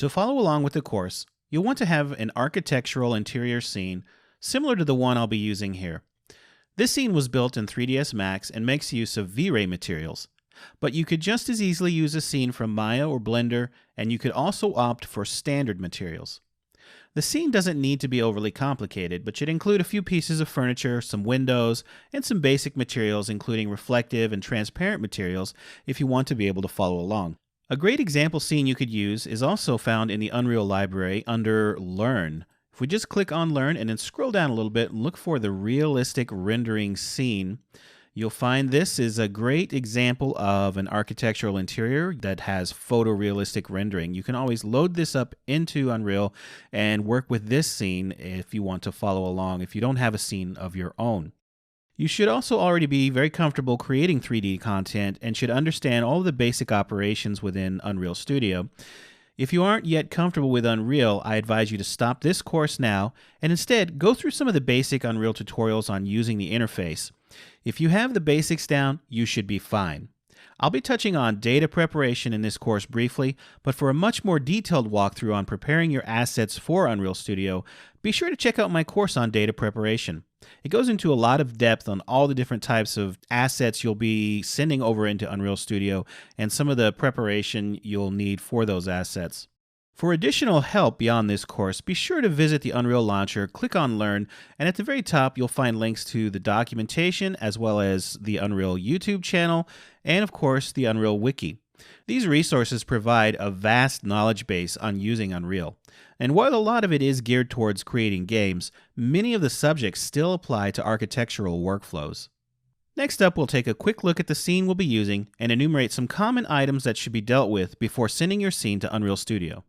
To follow along with the course, you'll want to have an architectural interior scene similar to the one I'll be using here. This scene was built in 3ds Max and makes use of V-Ray materials. But you could just as easily use a scene from Maya or Blender, and you could also opt for standard materials. The scene doesn't need to be overly complicated, but should include a few pieces of furniture, some windows, and some basic materials including reflective and transparent materials if you want to be able to follow along. A great example scene you could use is also found in the Unreal library under Learn. If we just click on Learn and then scroll down a little bit and look for the realistic rendering scene, you'll find this is a great example of an architectural interior that has photorealistic rendering. You can always load this up into Unreal and work with this scene if you want to follow along if you don't have a scene of your own. You should also already be very comfortable creating 3D content and should understand all of the basic operations within Unreal Studio. If you aren't yet comfortable with Unreal, I advise you to stop this course now and instead go through some of the basic Unreal tutorials on using the interface. If you have the basics down, you should be fine. I'll be touching on data preparation in this course briefly, but for a much more detailed walkthrough on preparing your assets for Unreal Studio, be sure to check out my course on data preparation. It goes into a lot of depth on all the different types of assets you'll be sending over into Unreal Studio and some of the preparation you'll need for those assets. For additional help beyond this course, be sure to visit the Unreal Launcher, click on Learn, and at the very top you'll find links to the documentation as well as the Unreal YouTube channel and of course the Unreal Wiki. These resources provide a vast knowledge base on using Unreal. And while a lot of it is geared towards creating games, many of the subjects still apply to architectural workflows. Next up, we'll take a quick look at the scene we'll be using and enumerate some common items that should be dealt with before sending your scene to Unreal Studio.